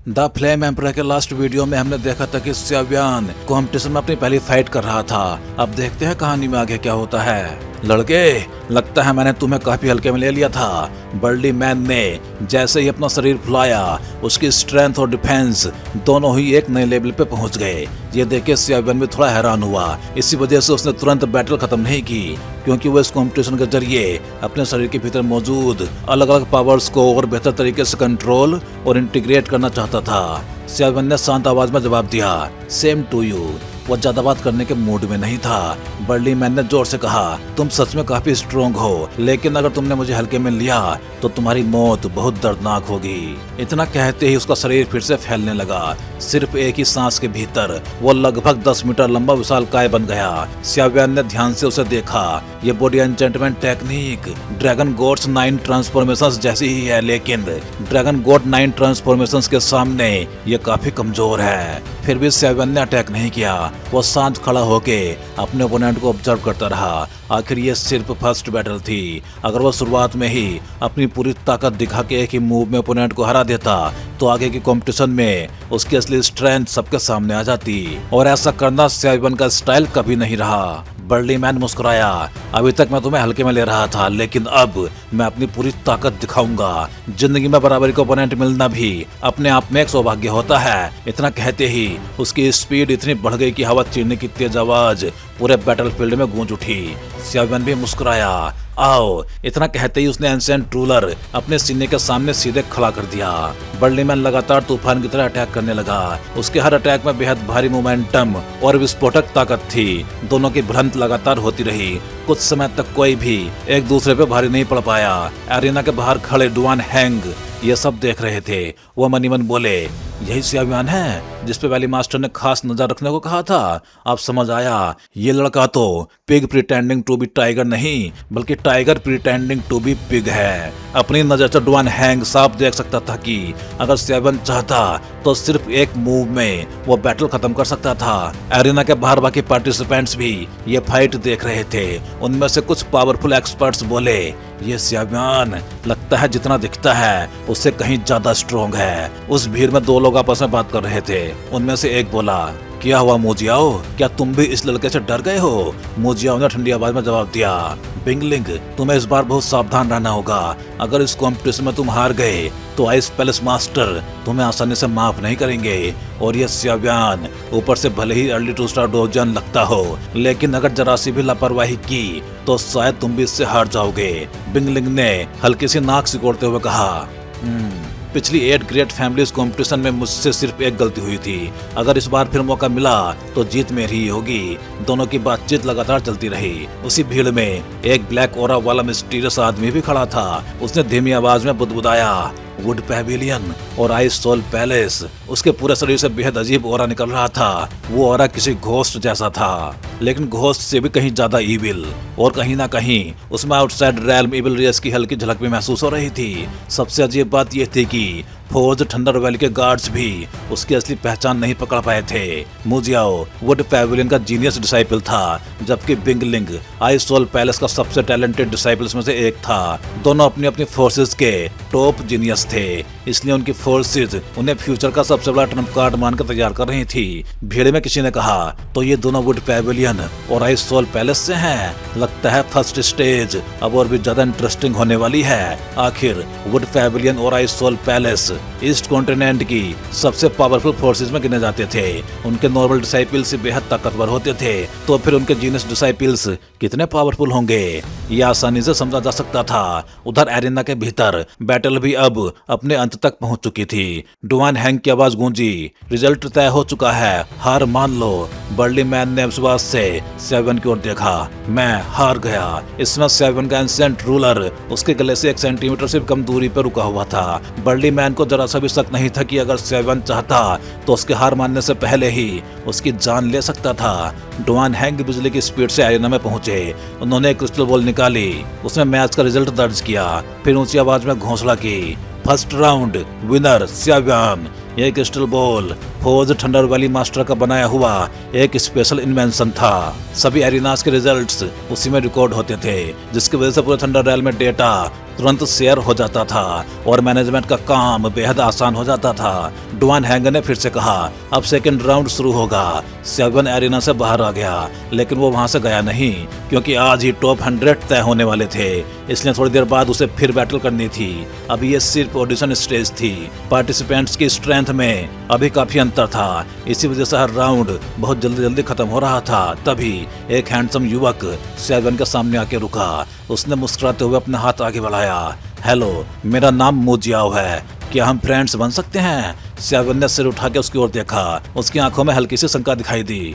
The flame emperor के last video में हमने देखा था कि स्याव्यान कॉम्पिटिशन में अपनी पहली फाइट कर रहा था। अब देखते हैं कहानी में आगे क्या होता है। लड़के, लगता है मैंने तुम्हें काफी हल्के में ले लिया था। बर्ली मैन ने जैसे ही अपना शरीर फुलाया, उसकी स्ट्रेंथ और डिफेंस दोनों ही एक नए लेवल पे पहुंच गए। ये देख के स्याव्यान भी थोड़ा हैरान हुआ। इसी वजह से उसने तुरंत बैटल खत्म नहीं की, क्योंकि वो इस कंपटीशन के जरिए अपने शरीर के भीतर मौजूद अलग अलग पावर्स को और बेहतर तरीके से कंट्रोल और इंटीग्रेट करना चाहता था। स्याव्यान ने शांत आवाज में जवाब दिया, सेम टू यू। वो ज्यादा बात करने के मूड में नहीं था। बर्ली मैन ने जोर से कहा, तुम सच में काफी स्ट्रोंग हो, लेकिन अगर तुमने मुझे हल्के में लिया तो तुम्हारी मौत बहुत दर्दनाक होगी। इतना कहते ही उसका शरीर फिर से फैलने लगा। सिर्फ एक ही सांस के भीतर वो लगभग 10 मीटर लंबा विशालकाय बन गया। स्याव्यान ने ध्यान से उसे देखा। ये body enchantment technique dragon gods 9 transformations जैसी ही है, लेकिन ड्रैगन गॉड 9 ट्रांसफॉर्मेशंस के सामने ये काफी कमजोर है। फिर भी स्याव्यान ने अटैक नहीं किया। वो शांत खड़ा होके अपने ओपोनेंट को ऑब्जर्व करता रहा। आखिर ये सिर्फ फर्स्ट बैटल थी। अगर वो शुरुआत में ही अपनी पूरी ताकत दिखा के एक ही मूव में ओपोनेंट को हरा देता तो आगे की कंपटीशन में उसकी असली स्ट्रेंथ सबके सामने आ जाती। और ऐसा करना स्याव्यान का स्टाइल कभी नहीं रहा। बर्ली मैन मुस्कुराया, अभी तक मैं तुम्हें हल्के में ले रहा था, लेकिन अब मैं अपनी पूरी ताकत दिखाऊंगा। जिंदगी में बराबरी का ओपोनेंट मिलना भी अपने आप में एक सौभाग्य होता है। इतना कहते ही उसकी स्पीड इतनी बढ़ गई कि हवा चीरने की तेज आवाज पूरे बैटलफील्ड में गूंज उठी। स्याव्यान भी मुस्कुराया, आओ। इतना कहते ही उसने एंशिएंट रूलर अपने सीने के सामने सीधे खड़ा कर दिया। बर्ली मैन लगातार तूफान की तरह अटैक करने लगा। उसके हर अटैक में बेहद भारी मोमेंटम और विस्फोटक ताकत थी। दोनों की भिड़ंत लगातार होती रही। कुछ समय तक कोई भी एक दूसरे पे भारी नहीं पड़ पाया। एरिना के बाहर खड़े डुआन हैंग ये सब देख रहे थे। वो मनी मन बोले, यही स्याव्यान है जिसपे वैली मास्टर ने खास नजर रखने को कहा था। अब समझ आया, ये लड़का तो pig pretending to be tiger नहीं, बल्कि tiger pretending to be pig है। अपनी नजर से डुआन हैंग साफ देख सकता था कि अगर स्याव्यान चाहता तो सिर्फ एक मूव में वो बैटल खत्म कर सकता था। एरिना के बाहर बाकी पार्टिसिपेंट्स भी ये फाइट देख रहे थे। उनमें से कुछ पावरफुल एक्सपर्ट्स बोले, ये स्याव्यान लगता है जितना दिखता है उससे कहीं ज्यादा स्ट्रोंग है। उस भीड़ में दो लोग आपस में बात कर रहे थे। उनमें से एक बोला, क्या हुआ मोजियाओ, क्या तुम भी इस लड़के से डर गए हो? मोजियाओ ने ठंडी आवाज में जवाब दिया, बिंगलिंग, तुम्हें इस बार बहुत सावधान रहना होगा। अगर इस कंपटीशन में तुम हार गए तो आइस पैलेस मास्टर तुम्हें आसानी से माफ नहीं करेंगे। और ये स्याव्यान ऊपर से भले ही अर्ली टू स्टार डोजन लगता हो, लेकिन अगर जरा सी भी लापरवाही की तो शायद तुम भी इससे हार जाओगे। बिंगलिंग ने हल्की सी नाक सिकोड़ते हुए कहा, पिछली 8 ग्रेट फैमिलीज कंपटीशन में मुझसे सिर्फ एक गलती हुई थी। अगर इस बार फिर मौका मिला तो जीत मेरी ही होगी। दोनों की बातचीत लगातार चलती रही। उसी भीड़ में एक ब्लैक ओरा वाला मिस्टीरियस आदमी भी खड़ा था। उसने धीमी आवाज में बुदबुदाया, वुड पैविलियन और आइस सोल पैलेस। उसके पूरे शरीर से बेहद अजीब ओरा निकल रहा था। वो ओरा किसी घोस्ट जैसा था, लेकिन घोस्ट से भी कहीं ज्यादा ईविल। और कहीं ना कहीं उसमें आउटसाइड रैल्म ईविल रेस की हल्की झलक भी महसूस हो रही थी। सबसे अजीब बात यह थी कि फोर्ज थंडर वैली के गार्ड्स भी उसकी असली पहचान नहीं पकड़ पाए थे। मोजियाओ वुड पैविलियन का जीनियस डिसाइपल था, जबकि बिंगलिंग आइस सोल पैलेस का सबसे टैलेंटेड डिसाइपल्स में से एक था। दोनों अपनी अपनी फोर्सेस के टॉप जीनियस थे, इसलिए उनकी फोर्सेस उन्हें फ्यूचर का सबसे बड़ा ट्रम्प कार्ड मानकर तैयार कर रही थी। भीड़ में किसी ने कहा, तो ये दोनों वुड पैविलियन और आइस सोल पैलेस से हैं। लगता है फर्स्ट स्टेज अब और भी ज्यादा इंटरेस्टिंग होने वाली है। आखिर वुड पैविलियन और ice soul palace east continent की सबसे पावरफुल फोर्सेस में गिने जाते थे। उनके नॉर्मल डिसाइपल्स से बेहद ताकतवर होते थे, तो फिर उनके जीनियस डिसाइपल्स कितने पावरफुल होंगे, यह आसानी से समझा जा सकता था। उधर एरिना के भीतर बैटल भी अब अपने अंत तक पहुंच चुकी थी। डुआन हैंग की आवाज गूंजी, रिजल्ट तय हो चुका है, हार मान लो। बर्ली मैन ने विश्वास से स्याव्यान की ओर देखा, मैं हार गया। इसमें स्याव्यान का एंशिएंट रूलर उसके गले से 1 सेंटीमीटर से कम दूरी पर रुका हुआ था। बर्ली मैन को जरा सा भी शक नहीं था कि अगर स्याव्यान चाहता तो उसके हार मानने से पहले ही उसकी जान ले सकता था। डुआन हैंग बिजली की स्पीड से एरिना में पहुंचे। उन्होंने एक क्रिस्टल बॉल निकाली, उसमें मैच का रिजल्ट दर्ज किया, फिर ऊंची आवाज में घोषणा की, फर्स्ट राउंड विनर स्याव्यान। यह crystal ball forge thunder valley master का बनाया हुआ एक स्पेशल इन्वेंशन था। सभी एरिनास के रिजल्ट्स उसी में रिकॉर्ड होते थे, जिसकी वजह से पूरे थंडर रैल में डेटा तुरंत शेयर हो जाता था और मैनेजमेंट का काम बेहद आसान हो जाता था। डुआन हैंग ने फिर से कहा, अब सेकंड राउंड शुरू होगा। सेवन एरिना से बाहर आ गया, लेकिन वो वहां से गया नहीं क्योंकि आज ही टॉप 100 तय होने वाले थे, इसलिए थोड़ी देर बाद उसे फिर बैटल करनी थी। अब ये सिर्फ ऑडिशन स्टेज थी। पार्टिसिपेंट्स की स्ट्रेंथ में अभी काफी अंतर था, इसी वजह से हर राउंड बहुत जल्दी जल्दी खत्म हो रहा था। तभी एक हैंडसम युवक सेवन के सामने आके रुका। उसने मुस्कुराते हुए अपना हाथ आगे बढ़ाया। हेलो, मेरा नाम मोजियाओ है, क्या हम फ्रेंड्स बन सकते हैं? सेवन ने सिर उठा के उसकी ओर देखा। उसकी आंखों में हल्की सी शंका दिखाई दी।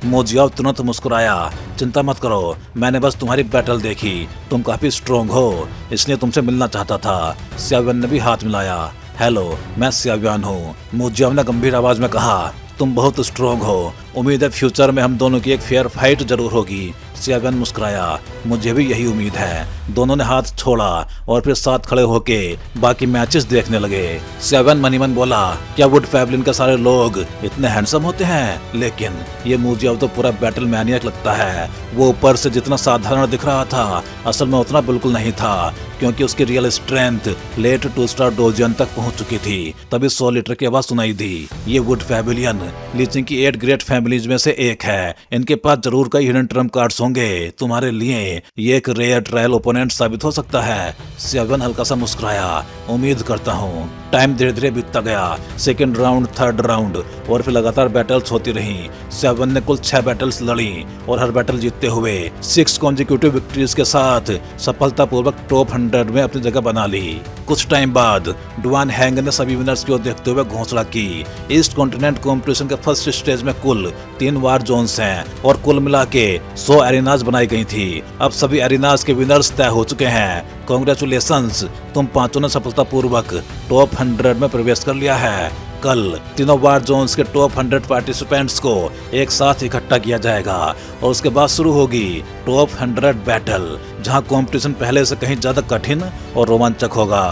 मोजियाओ तुरंत मुस्कुराया। चिंता मत करो, मैंने बस तुम्हारी बैटल देखी, तुम काफी स्ट्रोंग हो, इसलिए तुमसे मिलना चाहता था। सेवन ने भी हाथ मिलाया। हेलो, मैं सेव्यान हूँ, मोजियाओ ने गंभीर आवाज में कहा। तुम बहुत स्ट्रोंग हो, उम्मीद है फ्यूचर में हम दोनों की एक फेयर फाइट जरूर होगी। सेवन मुस्कुराया। मुझे भी यही उम्मीद है। दोनों ने हाथ छोड़ा और फिर साथ खड़े होके बाकी मैचेस देखने लगे। सेवन मनी मन बोला, क्या वुड फैमिली के सारे लोग इतने हैंडसम होते हैं? लेकिन ये मोजियाओ तो पूरा बैटल मैनियक लगता है। वो ऊपर से जितना साधारण दिख रहा था, असल में उतना बिल्कुल नहीं था, क्योंकि उसकी रियल स्ट्रेंथ लेट 2 स्टार डोजियन तक पहुंच चुकी थी। तभी 100 लीटर की आवाज सुनाई दी। ये वुड फैमिलियन लीचिंग की 8 ग्रेट फैमिलीज में से एक है। इनके पास जरूर कई हिडन ट्रम्प कार्ड्स होंगे। तुम्हारे लिए ये एक रेयर ट्रायल ओपोनेंट साबित हो सकता है। सेवन हल्का सा मुस्कुराया। उम्मीद करता हूँ। टाइम धीरे धीरे बीतता गया। सेकेंड राउंड, थर्ड राउंड और फिर लगातार बैटल्स होती रही। सेवन ने कुल 6 बैटल्स लड़ी और हर बैटल जीतते हुए 6 कॉन्जिक्यूटिव विक्ट्रीज के साथ सफलतापूर्वक टॉप 100 में अपनी जगह बना ली। कुछ टाइम बाद डुआन हैंग ने सभी विनर्स की ओर देखते हुए घोषणा की। ईस्ट कॉन्टिनेंट कॉम्पिटिशन के फर्स्ट स्टेज में कुल 3 वार जोन्स हैं और कुल मिला के 100 एरिनाज बनाई गई थी। अब सभी एरिनाज के विनर्स तय हो चुके हैं। कांग्रेचुलेशंस, तुम पांचों ने सफलतापूर्वक टॉप 100 में प्रवेश कर लिया है। कल तीनों वार जोन्स के टॉप 100 पार्टिसिपेंट्स को एक साथ इकट्ठा किया जाएगा और उसके बाद शुरू होगी टॉप 100 बैटल, जहां कंपटीशन पहले से कहीं ज्यादा कठिन और रोमांचक होगा।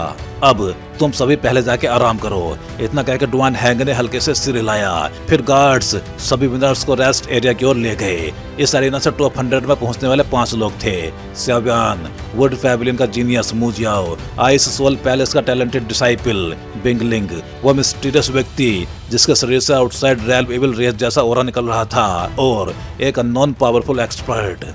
अब तुम सभी पहले जाके आराम करो। इतना कहकर डुआन हैंग ने हल्के से सिर हिलाया। फिर गार्ड्स सभी विनर्स को रेस्ट एरिया की ओर ले गए। इस एरिना से टॉप 100 में पहुंचने वाले 5 लोग थे। सेव्यान, वुड फैमिलियन का जीनियस मोजियाओ, आइस सोल पैलेस का टैलेंटेड डिसाइपल बिंगलिंग, वो मिस्टीरियस व्यक्ति जिसके शरीर से आउटसाइड रैल्फ एविल रेस जैसा ओरा निकल रहा था, और एक अननोन पावरफुल एक्सपर्ट।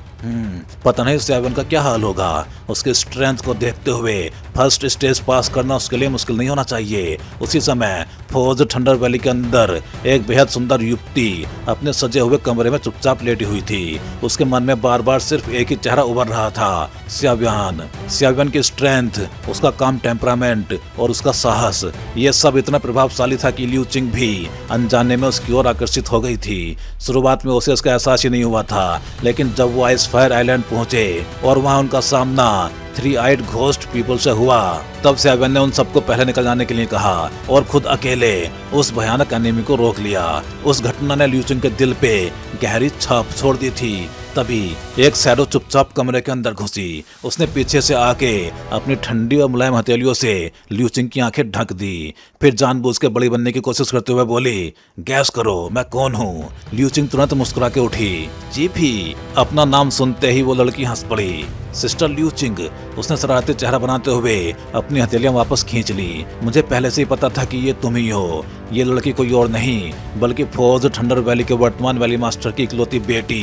पता नहीं सेवन का क्या हाल होगा। उसके स्ट्रेंथ को देखते हुए फर्स्ट स्टेज पास करना उसके लिए मुश्किल नहीं होना चाहिए। उसी समय फौज थंडर वैली के अंदर एक बेहद सुंदर युवती अपने सजे हुए कमरे में चुपचाप लेटी हुई थी। उसके मन में बार बार सिर्फ एक ही चेहरा उभर रहा था, सेव्यान। सेव्यान की स्ट्रेंथ, उसका काम टेम्परामेंट और उसका साहस, ये सब इतना प्रभावशाली था कि लियू चिंग भी अनजाने में उसकी ओर आकर्षित हो गई थी। शुरुआत में उसे उसका एहसास ही नहीं हुआ था, लेकिन जब वो आइस फायर आइलैंड पहुंचे और वहां उनका सामना 3 आइड घोस्ट पीपल से हुआ, तब सेवन ने उन सबको पहले निकल जाने के लिए कहा और खुद अकेले उस भयानक एनिमी को रोक लिया। उस घटना ने लियू चिंग के दिल पे गहरी छाप छोड़ दी थी। तभी एक शैडो चुपचाप कमरे के अंदर घुसी। उसने पीछे से आके अपनी ठंडी और मुलायम हथेलियों से लियू चिंग की आंखें ढक दी। फिर जानबूझ के बड़ी बनने की कोशिश करते हुए बोली, गैस करो मैं कौन हूँ। लियू चिंग तुरंत मुस्कुरा के उठी। जीपी। अपना नाम सुनते ही वो लड़की हंस पड़ी। सिस्टर लियू चिंग, उसने शरारती चेहरा बनाते हुए अपनी हथेलियां वापस खींच ली। मुझे पहले से ही पता था कि ये तुम ही हो। ये लड़की कोई और नहीं बल्कि फौज थंडर वैली के वर्तमान वैली मास्टर की इकलौती बेटी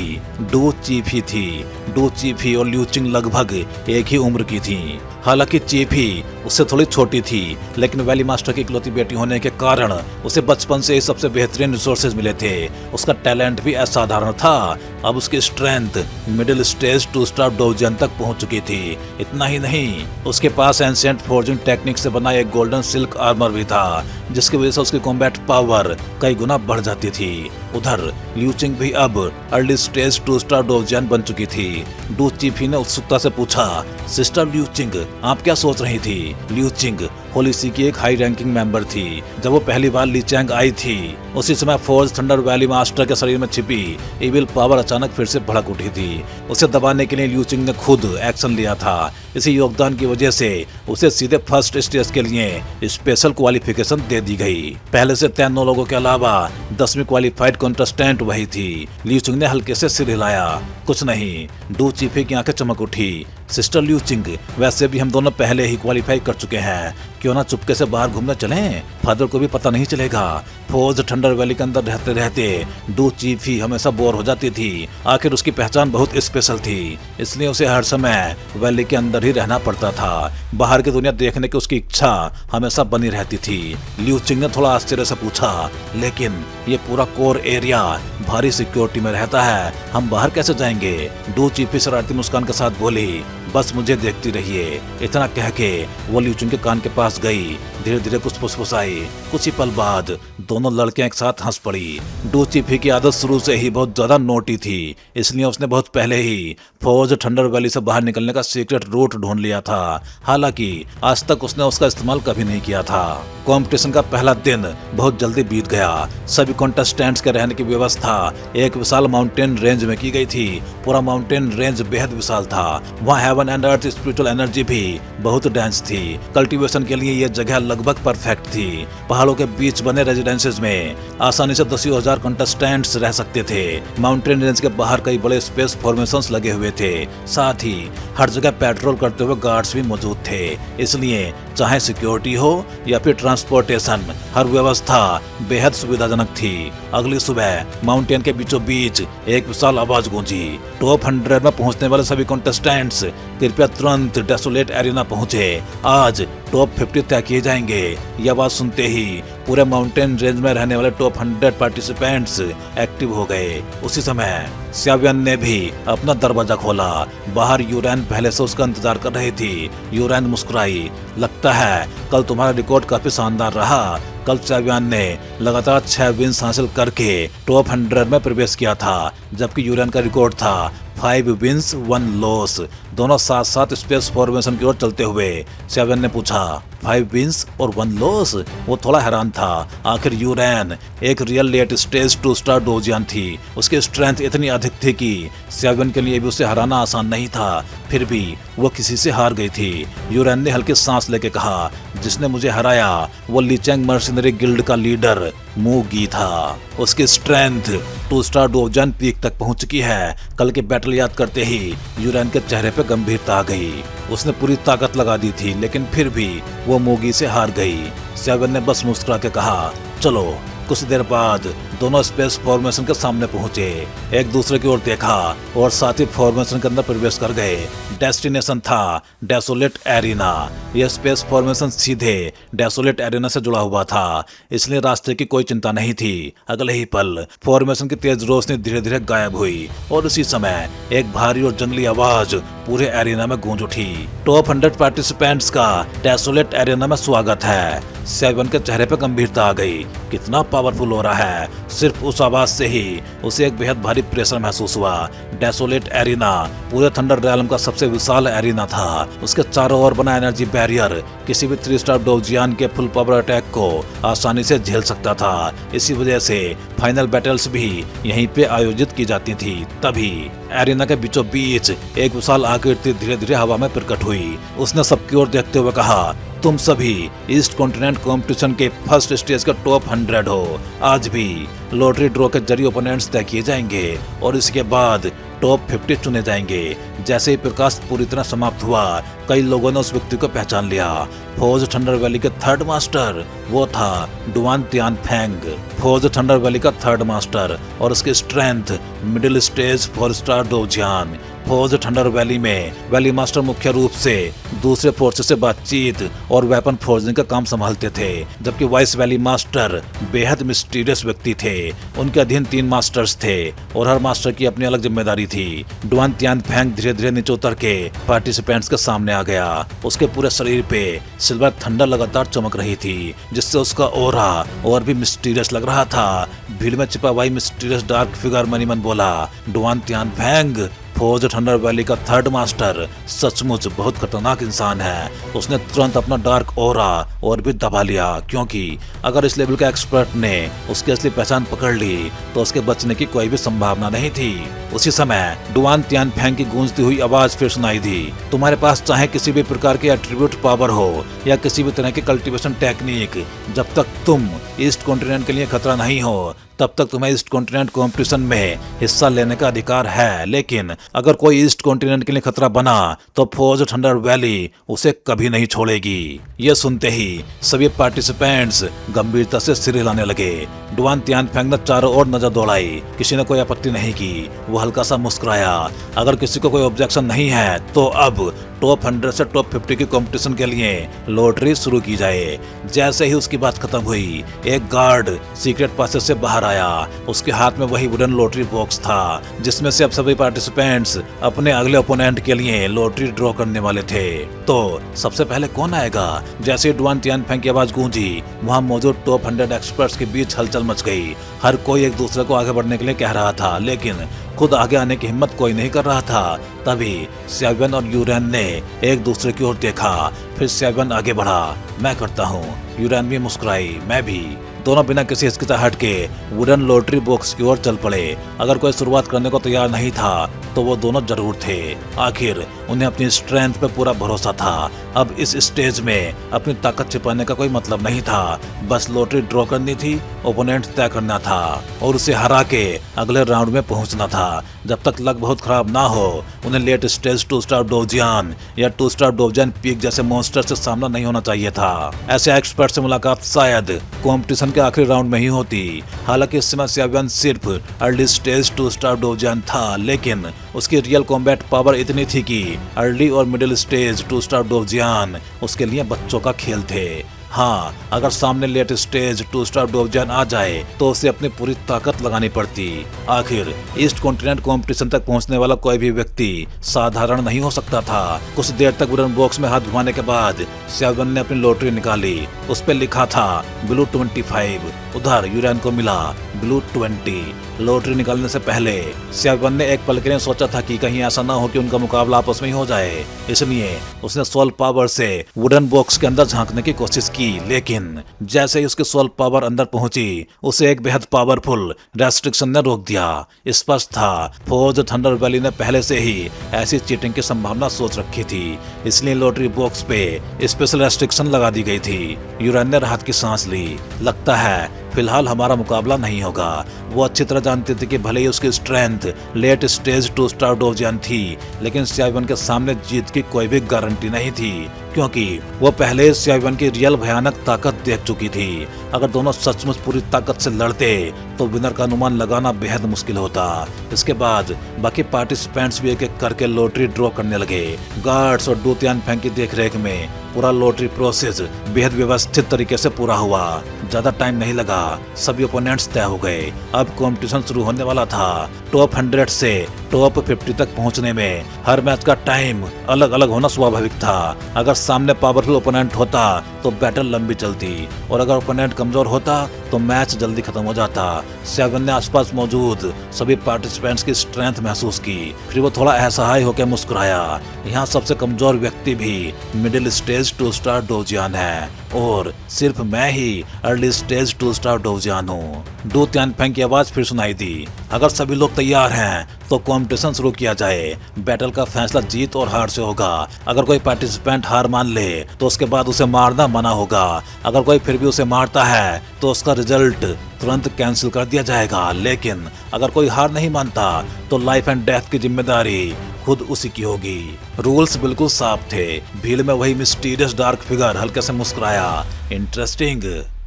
डू चीफी थी। डू चीफी और लियू चिंग लगभग एक ही उम्र की थी। हालांकि चीफी उससे थोड़ी छोटी थी, लेकिन वैली मास्टर की इकलौती बेटी होने के कारण उसे बचपन से ही सबसे बेहतरीन रिसोर्सेज मिले थे। उसका टैलेंट भी असाधारण था। अब उसकी स्ट्रेंथ मिडिल स्टेज 2 स्टार डोजियन तक पहुंच चुकी थी। इतना ही नहीं, उसके पास एंशिएंट फोर्जिंग टेक्निक से बना एक गोल्डन सिल्क आर्मर भी था, जिसकी वजह से उसकी कॉम्बैट पावर कई गुना बढ़ जाती थी। उधर लियू चिंग भी अब अर्ली स्टेज 2 स्टार डोजियन बन चुकी थी। डू चीफी ने उत्सुकता से पूछा, सिस्टर लियू चिंग, आप क्या सोच रही थी? लियू चिंग पॉलिसी की एक हाई रैंकिंग मेंबर थी। जब वो पहली बार ली चैंग आई थी उसी समय फोर्ज थंडर वैली मास्टर के शरीर में छिपी इविल पावर अचानक फिर से भड़क उठी थी। उसे दबाने के लिए लियू चिंग ने खुद एक्शन लिया था। इसी योगदान की वजह से उसे सीधे फर्स्ट स्टेज के लिए स्पेशल क्वालिफिकेशन दे दी गई। पहले से तय 9 लोगों के अलावा 10वीं क्वालिफाइड कंटेस्टेंट वही थी। लियू चिंग ने हल्के से सिर हिलाया। कुछ नहीं। डू चीफी की आंखें चमक उठी। सिस्टर लियू चिंग, वैसे भी हम दोनों पहले ही क्वालिफाई कर चुके हैं, क्यों ना चुपके से बाहर घूमने चलें? फादर को भी पता नहीं चलेगा। फोर्ज थंडर वैली के अंदर रहते रहते डू चीफी हमेशा बोर हो जाती थी। आखिर उसकी पहचान बहुत स्पेशल थी, इसलिए उसे हर समय वैली के अंदर ही रहना पड़ता था। बाहर की दुनिया देखने की उसकी इच्छा हमेशा बनी रहती थी। लियू चिंग ने थोड़ा आश्चर्य से पूछा, लेकिन ये पूरा कोर एरिया भारी सिक्योरिटी में रहता है, हम बाहर कैसे जाएंगे? डू चीफी शरारती मुस्कान के साथ बोली, बस मुझे देखती रहिए। इतना कह के वो लियू चिंग के कान के पास गई। धीरे धीरे कुछ फुसफुसाई। कुछ ही पल बाद दोनों लड़कियां एक साथ हंस पड़ी। डू चीफी की आदत शुरू से ही बहुत ज्यादा नोटी थी, इसलिए उसने बहुत पहले ही फोर्ज थंडर वैली से बाहर निकलने का सीक्रेट रूट ढूंढ लिया था। हालांकि आज तक उसने उसका इस्तेमाल कभी नहीं किया था। कंपटीशन का पहला दिन बहुत जल्दी बीत गया। सभी कंटेस्टेंट्स के रहने की व्यवस्था एक विशाल माउंटेन रेंज में की गई थी। पूरा माउंटेन रेंज बेहद विशाल था। वहाँ heaven and earth spiritual energy भी बहुत डेंस थी। कल्टीवेशन के लिए यह जगह लगभग परफेक्ट थी। पहाड़ों के बीच बने रेजिडेंसेज में आसानी से 10,000 कंटेस्टेंट्स रह सकते थे। माउंटेन रेंज के बाहर कई बड़े स्पेस फॉर्मेशंस लगे हुए थे। साथ ही हर जगह पेट्रोल करते हुए गार्ड्स भी मौजूद थे। इसलिए चाहे सिक्योरिटी हो या फिर ट्रांसपोर्टेशन, हर व्यवस्था बेहद सुविधाजनक थी। अगली सुबह माउंटेन के बीचों बीच एक विशाल आवाज गूंजी, टॉप 100 में पहुंचने वाले सभी कंटेस्टेंट्स कृपया तुरंत डेसोलेट एरिना पहुंचे। आज टॉप 50 तय किए जाएंगे। यह आवाज सुनते ही पूरे माउंटेन रेंज में रहने वाले टॉप 100 पार्टिसिपेंट्स एक्टिव हो गए। उसी समय श्याव्यन ने भी अपना दरवाजा खोला। बाहर यूरेन पहले से उसका इंतजार कर रही थी। यूरेन मुस्कुराई, लगता है कल तुम्हारा रिकॉर्ड काफी शानदार रहा। कल श्याव्यन ने लगातार 6 विन्स हासिल करके टॉप 100 में प्रवेश किया था, जबकि यूरेन का रिकॉर्ड था 5 विन्स 1 लॉस। दोनों साथ साथ स्पेस फॉर्मेशन की ओर चलते हुए श्याव्यन ने पूछा, 5 विन्स और 1 लॉस? वो थोड़ा हैरान था। आखिर यूरेन एक रियल लेट स्टेज 2 स्टार डोजियन थी। उसकी स्ट्रेंथ इतनी अधिक थी कि श्याव्यन के लिए भी उसे हराना आसान नहीं था। फिर भी वो किसी से हार गई थी। यूरेन ने हल्की सांस लेके कहा, जिसने मुझे हराया वो ली चैंग मर्सिनरी गिल्ड का लीडर मू गी था। उसकी स्ट्रेंथ 2 स्टार डोजियन पीक तक पहुंच चुकी है। कल के बैटल याद करते ही यूरेन के चेहरे पे गंभीरता आ गई। उसने पूरी ताकत लगा दी थी, लेकिन फिर भी वो मोगी से हार गई। श्याव्यन ने बस मुस्कुरा के कहा, चलो। कुछ देर बाद दोनों स्पेस फॉर्मेशन के सामने पहुंचे, एक दूसरे की ओर देखा और साथ ही फॉर्मेशन के अंदर प्रवेश कर गए। डेस्टिनेशन था डेसोलेट एरिना। यह स्पेस फॉर्मेशन सीधे डेसोलेट एरिना से जुड़ा हुआ था, इसलिए रास्ते की कोई चिंता नहीं थी। अगले ही पल फॉर्मेशन की तेज रोशनी धीरे धीरे गायब हुई और उसी समय एक भारी और जंगली आवाज पूरे एरिना में गूंज उठी, टॉप 100 पार्टिसिपेंट्स का डेसोलेट एरिना में स्वागत है। श्याव्यन के चेहरे पर गंभीरता आ गई। कितना पावरफुल हो रहा है। सिर्फ उस आवाज से ही उसे एक बेहद भारी प्रेशर महसूस हुआ। डेसोलेट एरिना पूरे थंडर रियल्म का सबसे विशाल एरिना था। उसके चारों ओर बना एनर्जी बैरियर किसी भी 3 स्टार डोजियन के फुल पावर अटैक को आसानी से झेल सकता था। इसी वजह से फाइनल बैटल्स भी यहीं पे आयोजित की जाती थी। तभी एरिना के बीचों बीच एक विशाल आकृति धीरे धीरे हवा में प्रकट हुई। उसने सबकी ओर देखते हुए कहा, तुम सभी ईस्ट कॉन्टिनेंट कंपटीशन के फर्स्ट स्टेज का टॉप 100 हो। आज भी लॉटरी ड्रॉ के जरिए ओपोनेंट्स तय किए जाएंगे और इसके बाद टॉप 50 चुने जाएंगे। जैसे ही प्रकाश पूरी तरह समाप्त हुआ, कई लोगों ने उस व्यक्ति को पहचान लिया। फोर्ज थंडर वैली के 3rd मास्टर, वो था Duan Tian Feng. Forge thunder valley का 3rd मास्टर और उसकी स्ट्रेंथ मिडिल स्टेज 4 स्टार डोजियन। फोर्ज थंडर वैली में वैली मास्टर मुख्य रूप से दूसरे फोर्सेस से बातचीत और वेपन फोर्जिंग का काम संभालते थे, जबकि वाइस वैली मास्टर बेहद मिस्टीरियस व्यक्ति थे। उनके अधीन 3 मास्टर्स थे और हर मास्टर की अपनी अलग जिम्मेदारी थी। डुआन तियान फेंग धीरे धीरे नीचे उतर के पार्टिसिपेंट्स के सामने आ गया। उसके पूरे शरीर पे सिल्वर थंडर लगातार चमक रही थी, जिससे उसका ऑरा और भी मिस्टीरियस लग रहा था। भीड़ में छिपा हुआ मिस्टीरियस डार्क फिगर मनी मन बोला, Duan Tian Feng forge thunder valley का थर्ड मास्टर सचमुच बहुत खतरनाक इंसान है। उसने तुरंत अपना डार्क ओरा और भी दबा लिया, क्योंकि अगर इस लेवल के एक्सपर्ट ने उसकी असली पहचान पकड़ ली तो उसके बचने की कोई भी संभावना नहीं थी। उसी समय डुआन तियानफेंग की गूंजती हुई आवाज फिर सुनाई दी। तुम्हारे पास चाहे किसी भी प्रकार की एट्रीब्यूट पावर हो या किसी भी तरह की कल्टीवेशन टेक्निक, जब तक तुम ईस्ट कॉन्टिनेंट के लिए खतरा नहीं हो तब तक तुम्हें ईस्ट कॉन्टिनेंट कॉम्पिटिशन में हिस्सा लेने का अधिकार है। लेकिन अगर कोई ईस्ट कॉन्टिनेंट के लिए खतरा बना तो फोर्ज थंडर वैली उसे कभी नहीं छोड़ेगी। ये सुनते ही सभी पार्टिसिपेंट्स गंभीरता से सिर हिलाने लगे। डुआन तियानफेंग ने चारों ओर नजर दौड़ाई। किसी ने कोई आपत्ति नहीं की। वो हल्का सा मुस्कुराया। अगर किसी को कोई ऑब्जेक्शन नहीं है तो अब टॉप 100 से टॉप 50 की कंपटीशन के लिए लॉटरी शुरू की जाए। जैसे ही उसकी बात खत्म हुई, एक गार्ड सीक्रेट पासेज से बाहर आया। उसके हाथ में वही वुडन लॉटरी बॉक्स था जिसमें से अब सभी पार्टिसिपेंट्स अपने अगले ओपोनेंट के लिए लॉटरी ड्रॉ करने वाले थे। तो सबसे पहले कौन आएगा? जैसे ही डुआन तियानफेंग की आवाज गूंजी, वहां मौजूद टॉप 100 एक्सपर्ट्स के बीच हलचल मच गई। हर कोई एक दूसरे को आगे बढ़ने के लिए कह रहा था, लेकिन खुद आगे आने की हिम्मत कोई नहीं कर रहा था। तभी स्यावियन और यूरेन ने एक दूसरे की ओर देखा। फिर स्यावियन आगे बढ़ा। मैं करता हूँ। यूरेन भी मुस्कुराई। मैं भी। दोनों बिना किसी हिचकिचाहट के वुडन लॉटरी बॉक्स की ओर चल पड़े। अगर कोई शुरुआत करने को तैयार नहीं था तो वो दोनों जरूर थे। आखिर उन्हें अपनी स्ट्रेंथ पे पूरा भरोसा था। अब इस स्टेज में अपनी ताकत छिपाने का कोई मतलब नहीं था। बस लॉटरी ड्रॉ करनी थी, ओपोनेंट तय करना था और उसे हरा के अगले राउंड में पहुंचना था। जब तक लक बहुत खराब ना हो, उन्हें लेट स्टेज 2 स्टार डोवजियान या 2 स्टार डोवजियान पीक जैसे मॉन्स्टर से सामना नहीं होना चाहिए था। ऐसे एक्सपर्ट से मुलाकात शायद कॉम्पिटिशन के आखिरी राउंड में ही होती। हालांकि इस समय स्यावियन सिर्फ अर्ली स्टेज 2 स्टार डोवजियान था, लेकिन उसकी रियल कॉम्बैट पावर इतनी थी कि अर्ली और मिडिल स्टेज 2 स्टार डोवजियान उसके लिए बच्चों का खेल थे। हाँ, अगर सामने लेट स्टेज 2 स्टार डोवजियान आ जाए तो उसे अपनी पूरी ताकत लगानी पड़ती। आखिर ईस्ट कॉन्टिनेंट कंपटीशन तक पहुंचने वाला कोई भी व्यक्ति साधारण नहीं हो सकता था। कुछ देर तक वुडन बॉक्स में हाथ घुमाने के बाद स्यावियन ने अपनी लॉटरी निकाली। उस पर लिखा था ब्लू 25। उधर यूरेन को मिला ब्लू 20। लॉटरी निकालने से पहले स्यावियन ने एक पल के लिए सोचा था कि कहीं ऐसा ना हो कि उनका मुकाबला आपस में ही हो जाए। इसलिए उसने सोल पावर से वुडन बॉक्स के अंदर झांकने की कोशिश की, लेकिन जैसे ही उसकी सोल पावर अंदर पहुंची, उसे एक बेहद पावरफुल रेस्ट्रिक्शन ने रोक दिया। स्पष्ट था फोर्ज थंडर वैली ने पहले से ही ऐसी चीटिंग की संभावना सोच रखी थी, इसलिए लॉटरी बॉक्स पे स्पेशल रेस्ट्रिक्शन लगा दी गई थी। यूरेन ने राहत की सांस ली। लगता है फिलहाल हमारा मुकाबला नहीं होगा। वो अच्छी तरह जानती थी कि भले ही उसकी स्ट्रेंथ लेट स्टेज 2 स्टार डोवजियान थी, लेकिन स्यावियन के सामने जीत की कोई भी गारंटी नहीं थी, क्योंकि वो पहले स्यावियन की रियल भयानक ताकत देख चुकी थी। अगर दोनों सचमुच पूरी ताकत से लड़ते तो विनर का अनुमान लगाना बेहद मुश्किल होता। इसके बाद बाकी पार्टिसिपेंट्स भी एक एक करके लॉटरी ड्रॉ करने लगे। गार्ड्स और डू तियानफेंग की देखरेख में पूरा लॉटरी प्रोसेस बेहद व्यवस्थित तरीके से पूरा हुआ। ज्यादा टाइम नहीं लगा, सभी ओपोनेंट्स तय हो गए। अब कंपटीशन शुरू होने वाला था। टॉप 100 से टॉप 50 तक पहुंचने में हर मैच का टाइम अलग अलग होना स्वाभाविक था। अगर सामने पावरफुल ओपोनेंट होता तो बैटल लंबी चलती, और अगर ओपोनेंट कमजोर होता तो मैच जल्दी खत्म हो जाता। स्यावियन ने आसपास मौजूद सभी पार्टिसिपेंट्स की स्ट्रेंथ महसूस की। फिर वो थोड़ा असहाय होकर मुस्कुराया। यहाँ सबसे कमजोर व्यक्ति भी मिडिल स्टेज 2 स्टार डोवजियान है, और सिर्फ मैं ही अर्ली स्टेज 2 स्टार डोवजियान हूँ। डू तियानफेंग की आवाज फिर सुनाई दी। अगर सभी लोग तैयार हैं तो कंपटीशन शुरू किया जाए। बैटल का फैसला जीत और हार से होगा। अगर कोई पार्टिसिपेंट हार मान ले तो उसके बाद उसे मारना मना होगा। अगर कोई फिर भी उसे मारता है तो उसका रिजल्ट तुरंत कैंसिल कर दिया जाएगा। लेकिन अगर कोई हार नहीं मानता तो लाइफ एंड डेथ की जिम्मेदारी खुद उसी की होगी। रूल्स बिल्कुल साफ थे। भीड़ में वही मिस्टीरियस डार्क फिगर हल्के से मुस्कुराया। इंटरेस्टिंग।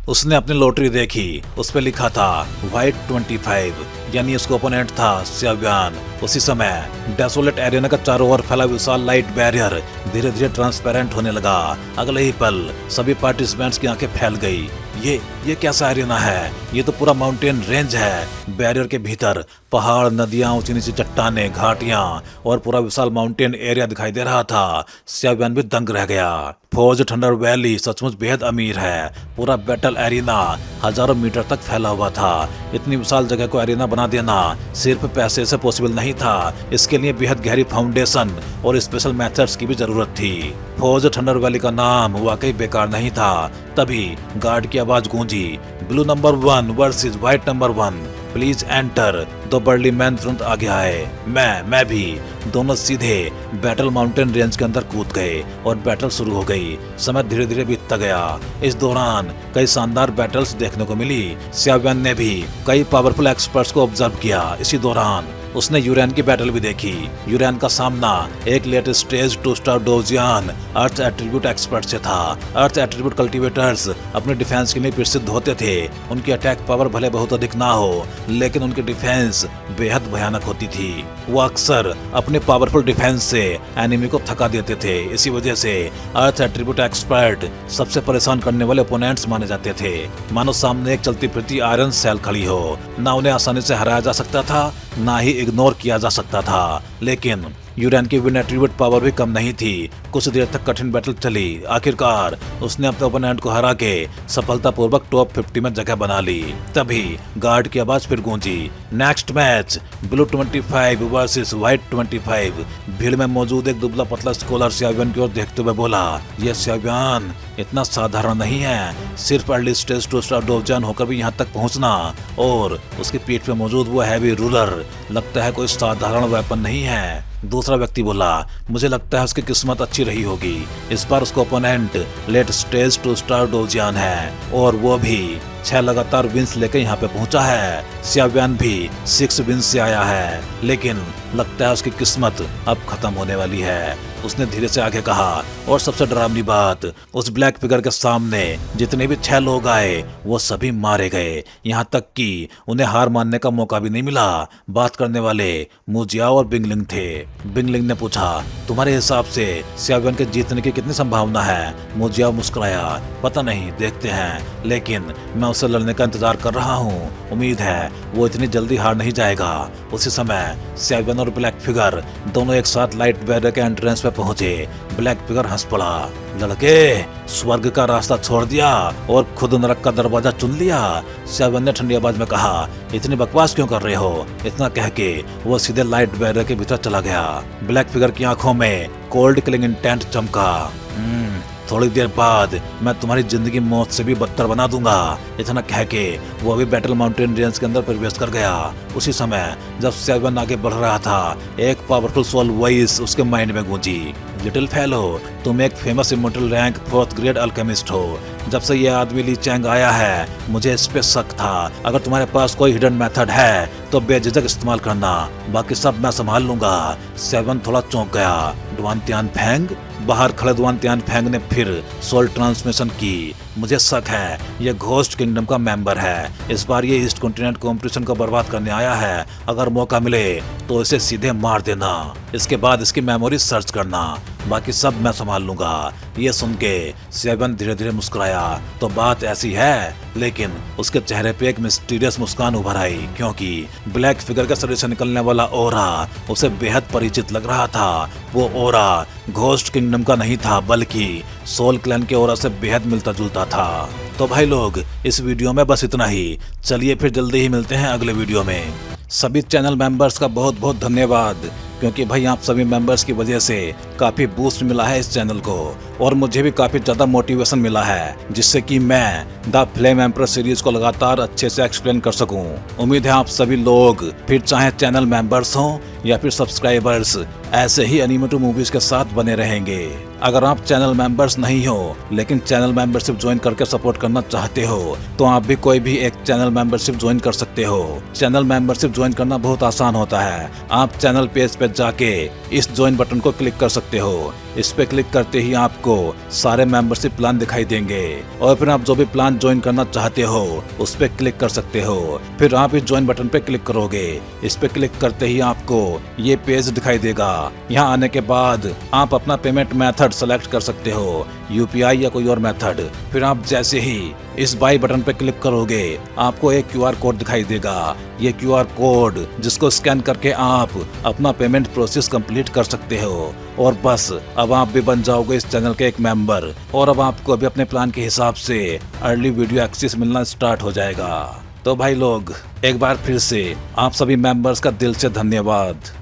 उसने अपनी लॉटरी देखी। उस पर लिखा था व्हाइट 25, यानी उसका ओपोनेंट था स्यावियन। उसी समय डेसोलेट एरिना का चारों ओर फैला विशाल लाइट बैरियर धीरे धीरे ट्रांसपेरेंट होने लगा। अगले ही पल सभी पार्टिसिपेंट्स की आंखें फैल गई। ये कैसा एरिना है? ये तो पूरा माउंटेन रेंज है। बैरियर के भीतर पहाड़, नदियां, ऊंची नीची चट्टानें, घाटियां और पूरा विशाल माउंटेन एरिया दिखाई दे रहा था। सियाव्यान भी दंग रह गया। फोर्ज थंडर वैली सचमुच बेहद अमीर है। पूरा बैटल एरिना हजारों मीटर तक फैला हुआ था। इतनी विशाल जगह को एरिना बना देना सिर्फ पैसे से पॉसिबल नहीं था। इसके लिए बेहद गहरी फाउंडेशन और स्पेशल मेथड्स की भी जरूरत थी। फोर्ज थंडर वैली का नाम वाकई बेकार नहीं था। तभी गार्ड की आवाज गूंजी, blue number 1 versus white number 1, please enter. दो बर्ली मैन तुरंत आगे आए। मैं भी। दोनों सीधे बैटल माउंटेन रेंज के अंदर कूद गए और बैटल शुरू हो गई। समय धीरे धीरे बीतता गया। इस दौरान कई शानदार बैटल्स देखने को मिली। सियाव्यान ने भी कई पावरफुल एक्सपर्ट्स को ऑब्जर्व किया। इसी दौरान उसने यूरेन की बैटल भी देखी। यूरेन का सामना एक लेट स्टेज 2 स्टार डोजियन अर्थ एट्रीब्यूट एक्सपर्ट से था। अर्थ एट्रीब्यूट कल्टीवेटर्स अपने डिफेंस के लिए प्रसिद्ध होते थे। उनकी अटैक पावर भले बहुत अधिक ना हो, लेकिन उनकी डिफेंस बेहद भयानक होती थी। वो अक्सर अपने पावरफुल डिफेंस से एनिमी को थका देते थे। इसी वजह से अर्थ एट्रीब्यूट एक्सपर्ट सबसे परेशान करने वाले ओपोनेंट्स माने जाते थे। मानो सामने एक चलती फिरती आयरन सेल खड़ी हो। ना उन्हें आसानी से हराया जा सकता था, ना ही इग्नोर किया जा सकता था। लेकिन यूरेन की विन एट्रीब्यूट पावर भी कम नहीं थी। कुछ देर तक कठिन बैटल चली। आखिरकार उसने अपने ओपोनेंट को हरा के सफलतापूर्वक टॉप 50 में जगह बना ली। तभी गार्ड की आवाज फिर गूंजी, next match blue 25 versus white 25। भीड़ में मौजूद एक दुबला पतला स्कॉलर सियाव्यान की ओर देखते हुए बोला, यह सियाव्यान इतना साधारण नहीं है। सिर्फ अर्ली स्टेज 2 स्टार डोजियन होकर भी यहाँ तक पहुँचना, और उसकी पीठ पे मौजूद वो हैवी रूलर लगता है कोई साधारण वेपन नहीं है। दूसरा व्यक्ति बोला, मुझे लगता है उसकी किस्मत अच्छी रही होगी। इस बार उसका ओपोनेंट लेट स्टेज 2 स्टार डोजियन है, और वो भी 6 लगातार विंस लेकर यहाँ पे पहुंचा है। सियाव्यान भी 6 विंस से आया है, लेकिन लगता है उसकी किस्मत अब खत्म होने वाली है। उसने धीरे से आगे कहा, और सबसे डरावनी बात, उस ब्लैक फिगर के सामने जितने भी 6 लोग आए वो सभी मारे गए। यहाँ तक कि उन्हें हार मानने का मौका भी नहीं मिला। बात करने वाले मुजिया और बिंगलिंग थे। बिंगलिंग ने पूछा, तुम्हारे हिसाब से सियाव्यान के जीतने की कितनी संभावना है? मुजिया मुस्कुराया, पता नहीं, देखते हैं, लेकिन मैं उससे लड़ने का इंतजार कर रहा हूँ। उम्मीद है वो इतनी जल्दी हार नहीं जाएगा। उसी समय सियाव्यान और ब्लैक फिगर दोनों एक साथ लाइट बैरियर के एंट्रेंस पे पहुंचे। ब्लैक फिगर हंस पड़ा, लड़के स्वर्ग का रास्ता छोड़ दिया और खुद नरक का दरवाजा चुन लिया। सियाव्यान ने ठंडी आवाज में कहा, इतनी बकवास क्यों कर रहे हो? इतना कह के वो सीधे लाइट बैरियर के भीतर चला गया। ब्लैक फिगर की आंखों में कोल्ड किलिंग इंटेंट चमका। थोड़ी देर बाद मैं तुम्हारी जिंदगी मौत से भी बदतर बना दूंगा। इतना कह के वो अभी बैटल माउंटेन रेंज के अंदर प्रवेश कर गया। उसी समय जब सियाव्यान आगे बढ़ रहा था, एक पावरफुल सोल वॉइस उसके माइंड में गूंजी, लिटिल फेलो, तुम एक famous immortal rank 4th grade alchemist हो। जब से ये आदमी ली चैंग आया है, मुझे इस पे शक था। अगर तुम्हारे पास कोई हिडन मेथड है तो बेझिझक इस्तेमाल करना, बाकी सब मैं संभाल लूंगा। सियाव्यान थोड़ा चौंक गया। Duan Tian Feng? बाहर खड़े डुआन तियान फेंग ने फिर सोल ट्रांसमिशन की। मुझे शक है ये घोस्ट किंगडम का मेंबर है। इस बार ये ईस्ट कॉन्टिनेंट कॉम्पिटिशन को बर्बाद करने आया है। अगर मौका मिले तो इसे सीधे मार देना, इसके बाद इसकी मेमोरी सर्च करना, बाकी सब मैं संभाल लूंगा। ये सुन के सियाव्यान धीरे धीरे मुस्कुराया। तो बात ऐसी है, लेकिन उसके चेहरे पे एक मिस्टीरियस मुस्कान उभर आई, क्योंकि ब्लैक फिगर के शरीर से निकलने वाला ओरा उसे बेहद परिचित लग रहा था। वो ओरा घोस्ट किंगडम का नहीं था, बल्कि सोल क्लैन के ओरा से बेहद मिलता जुलता था। तो भाई लोग, इस वीडियो में बस इतना ही। चलिए फिर जल्दी ही मिलते हैं अगले वीडियो में। सभी चैनल मेंबर्स का बहुत बहुत धन्यवाद, क्योंकि भाई आप सभी मेंबर्स की वजह से काफ़ी बूस्ट मिला है इस चैनल को, और मुझे भी काफ़ी ज़्यादा मोटिवेशन मिला है, जिससे कि मैं द फ्लेम एम्परर सीरीज को लगातार अच्छे से एक्सप्लेन कर सकूं। उम्मीद है आप सभी लोग, फिर चाहे चैनल मेंबर्स हों या फिर सब्सक्राइबर्स, ऐसे ही एनिमेटेड मूवीज के साथ बने रहेंगे। अगर आप चैनल मेंबर्स नहीं हो लेकिन चैनल मेंबरशिप ज्वाइन करके सपोर्ट करना चाहते हो, तो आप भी कोई भी एक चैनल मेंबरशिप ज्वाइन कर सकते हो। चैनल मेंबरशिप ज्वाइन करना बहुत आसान होता है। आप चैनल पेज पे जाके इस ज्वाइन बटन को क्लिक कर सकते हो। इस पे क्लिक करते ही आपको सारे मेंबरशिप प्लान दिखाई देंगे और फिर आप जो भी प्लान ज्वाइन करना चाहते हो उस पे क्लिक कर सकते हो। फिर आप इस ज्वाइन बटन पे क्लिक करोगे। इस पे क्लिक करते ही आपको ये पेज दिखाई देगा। यहाँ आने के बाद आप अपना पेमेंट मेथड सेलेक्ट कर सकते हो, यूपीआई या कोई और मेथड। फिर आप जैसे ही इस बाई बटन पे क्लिक करोगे आपको एक क्यूआर कोड दिखाई देगा। ये क्यूआर कोड जिसको स्कैन करके आप अपना पेमेंट प्रोसेस कंप्लीट कर सकते हो और बस अब आप भी बन जाओगे इस चैनल के एक मेंबर और अब आपको अभी अपने प्लान के हिसाब से अर्ली वीडियो एक्सेस मिलना स्टार्ट हो जाएगा। तो भाई लोग एक बार फिर से आप सभी मेंबर्स का दिल से धन्यवाद।